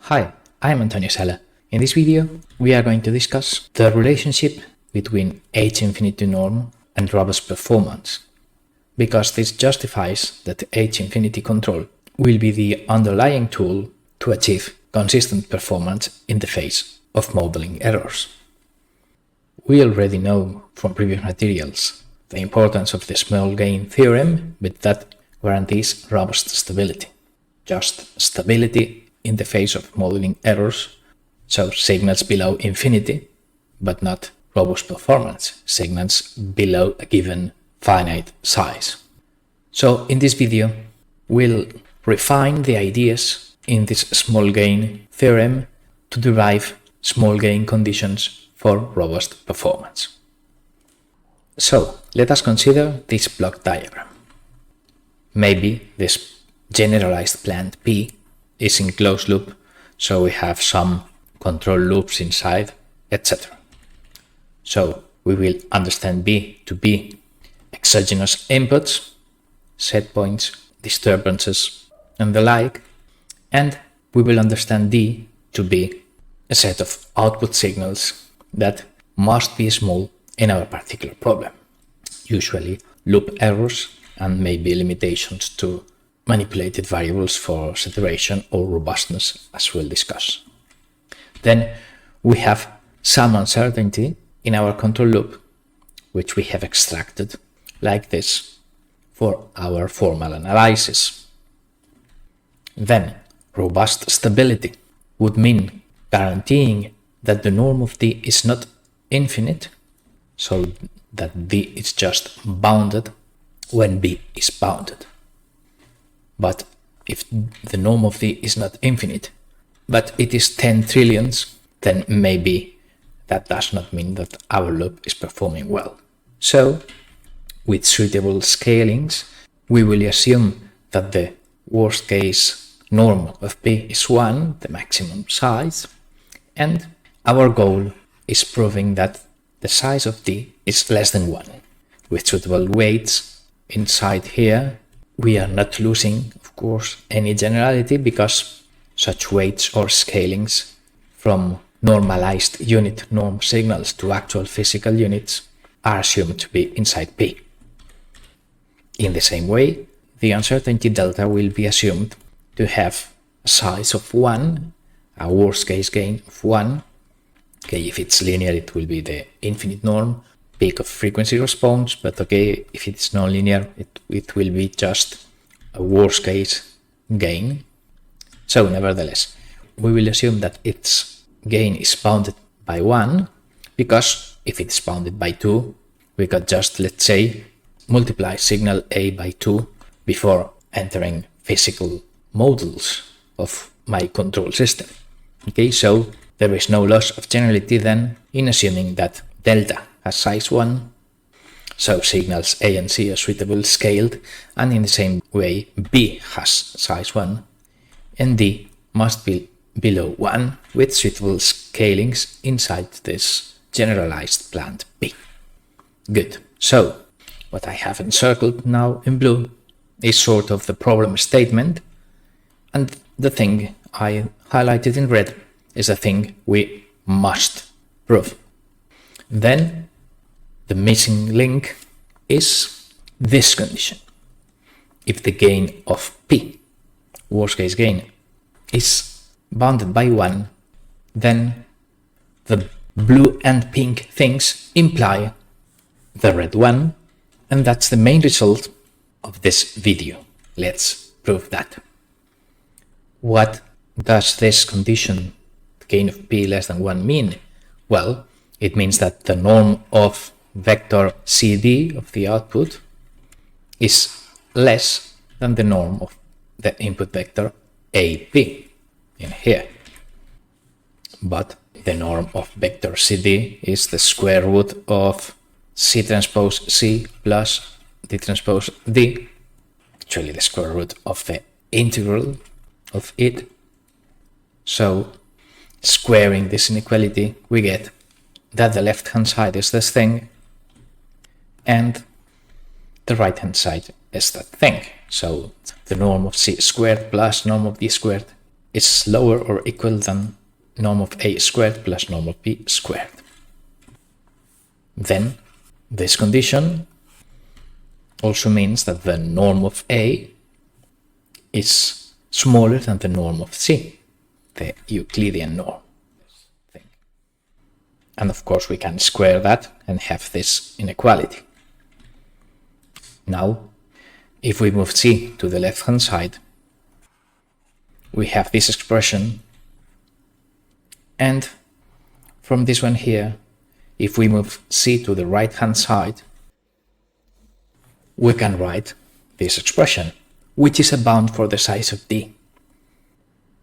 Hi, I'm Antonio Sala. In this video, we are going to discuss the relationship between h-infinity norm and robust performance, because this justifies that h-infinity control will be the underlying tool to achieve consistent performance in the face of modeling errors. We already know from previous materials the importance of the small gain theorem, but that guarantees robust stability. Just stability in the face of modeling errors, so signals below infinity, but not robust performance, signals below a given finite size. So in this video, we'll refine the ideas in this small gain theorem to derive small gain conditions for robust performance. So let us consider this block diagram. Maybe this generalized plant P is in closed loop, so we have some control loops inside, etc. So we will understand B to be exogenous inputs, set points, disturbances, and the like, and we will understand D to be a set of output signals that must be small in our particular problem, usually loop errors and maybe limitations to manipulated variables for saturation or robustness, as we'll discuss. Then we have some uncertainty in our control loop, which we have extracted like this for our formal analysis. Then robust stability would mean guaranteeing that the norm of D is not infinite, so that D is just bounded when B is bounded. But if the norm of D is not infinite, but it is 10 trillions, then maybe that does not mean that our loop is performing well. So, with suitable scalings, we will assume that the worst case norm of P is 1, the maximum size, and our goal is proving that the size of D is less than 1. With suitable weights inside here, we are not losing, of course, any generality, because such weights or scalings from normalized unit norm signals to actual physical units are assumed to be inside P. In the same way, the uncertainty delta will be assumed to have a size of 1, a worst case gain of 1. Okay, if it's linear, it will be the infinite norm, peak of frequency response, but okay, if it's nonlinear, it will be just a worst case gain. So nevertheless, we will assume that its gain is bounded by 1, because if it's bounded by 2, we could just, let's say, multiply signal A by 2 before entering physical models of my control system. Okay, so there is no loss of generality then in assuming that delta has size 1, so signals A and C are suitably scaled, and in the same way B has size 1, and D must be below 1 with suitable scalings inside this generalized plant B. Good. So what I have encircled now in blue is sort of the problem statement, and the thing I highlighted in red is a thing we must prove. Then the missing link is this condition. If the gain of P, worst case gain, is bounded by 1, then the blue and pink things imply the red one, and that's the main result of this video. Let's prove that. What does this condition, the gain of P less than 1, mean? Well, it means that the norm of vector CD of the output is less than the norm of the input vector AB in here. But the norm of vector CD is the square root of C transpose C plus D transpose D, actually the square root of the integral of it. So squaring this inequality, we get that the left-hand side is this thing and the right-hand side is that thing. So the norm of c squared plus norm of d squared is lower or equal than norm of a squared plus norm of b squared. Then this condition also means that the norm of a is smaller than the norm of c, the Euclidean norm. And of course we can square that and have this inequality. Now, if we move c to the left-hand side, we have this expression, and from this one here, if we move c to the right-hand side, we can write this expression, which is a bound for the size of d.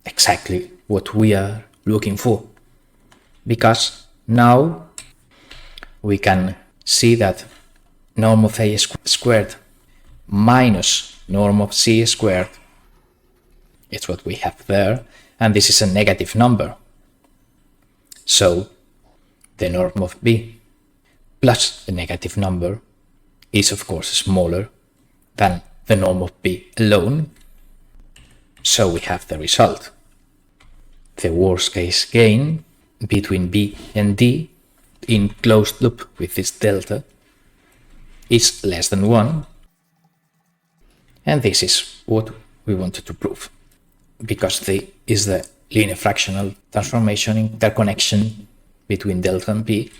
Exactly what we are looking for, because now we can see that norm of a squared minus norm of c squared, it's what we have there, and this is a negative number. So the norm of b plus the negative number is of course smaller than the norm of b alone. So we have the result. The worst case gain between b and d in closed loop with this delta is less than 1, and this is what we wanted to prove, because the is the linear fractional transformation interconnection between delta and b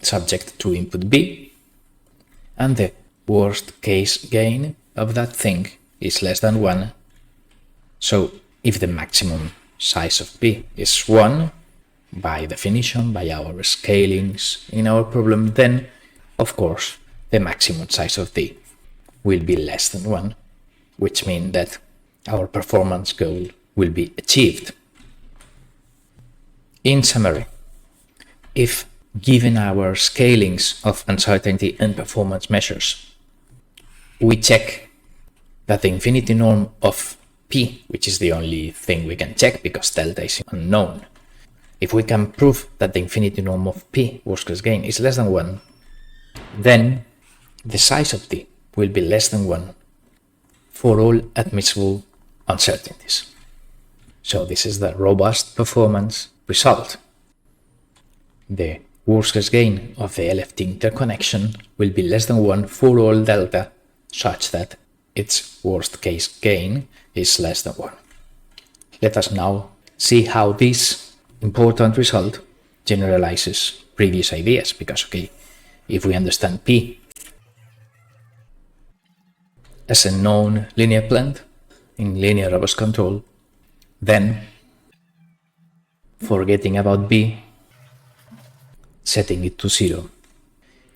subject to input b, and the worst case gain of that thing is less than 1. So if the maximum size of b is 1, by definition, by our scalings in our problem, then of course the maximum size of d will be less than 1, which means that our performance goal will be achieved. In summary, if given our scalings of uncertainty and performance measures, we check that the infinity norm of p, which is the only thing we can check because delta is unknown, if we can prove that the infinity norm of p, worst case gain, is less than 1, then the size of d will be less than 1 for all admissible uncertainties. So this is the robust performance result. The worst case gain of the LFT interconnection will be less than 1 for all delta, such that its worst case gain is less than 1. Let us now see how this important result generalizes previous ideas, because if we understand p as a known linear blend in linear robust control, then forgetting about b, setting it to 0,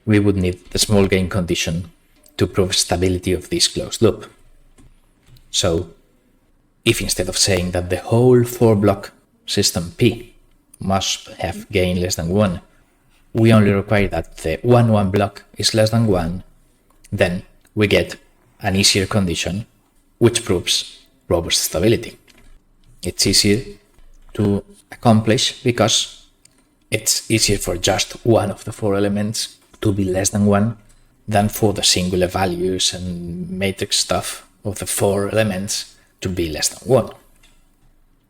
we would need the small gain condition to prove stability of this closed loop. So if instead of saying that the whole 4-block system p must have gain less than 1, we only require that the 1-1 block is less than 1, then we get an easier condition which proves robust stability. It's easier to accomplish because it's easier for just one of the 4 elements to be less than 1 than for the singular values and matrix stuff of the 4 elements to be less than 1.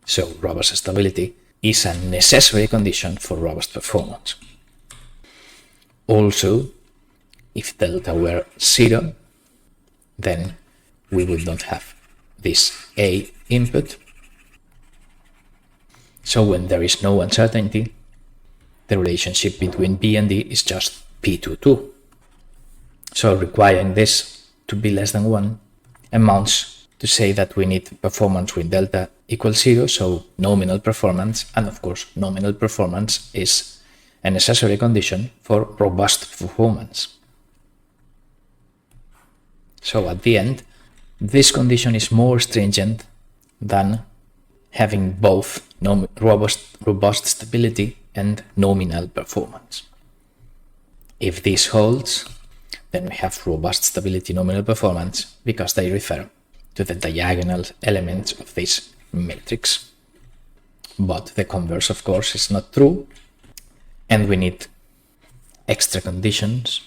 So robust stability is a necessary condition for robust performance. Also, if delta were 0, then we would not have this a input. So when there is no uncertainty, the relationship between b and d is just p to 2. So requiring this to be less than 1 amounts to say that we need performance with delta equals 0, so nominal performance, and of course nominal performance is a necessary condition for robust performance. So at the end, this condition is more stringent than having both robust stability and nominal performance. If this holds, then we have robust stability, nominal performance, because they refer to the diagonal elements of this matrix. But the converse, of course, is not true, and we need extra conditions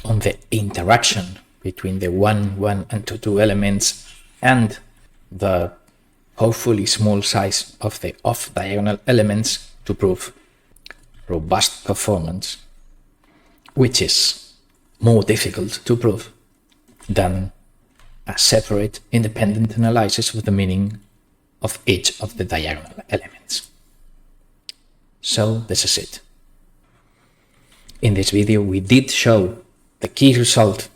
on the interaction between the 1, 1 and 2, 2 elements and the hopefully small size of the off-diagonal elements to prove robust performance, which is more difficult to prove than a separate independent analysis of the meaning of each of the diagonal elements. So this is it. In this video we did show the key result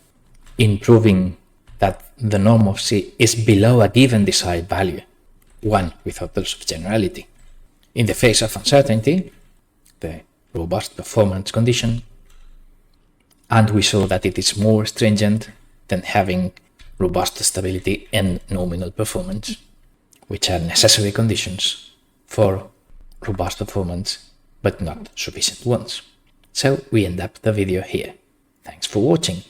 in proving that the norm of C is below a given desired value, 1 without loss of generality. In the face of uncertainty, the robust performance condition, and we saw that it is more stringent than having robust stability and nominal performance, which are necessary conditions for robust performance, but not sufficient ones. So we end up the video here. Thanks for watching.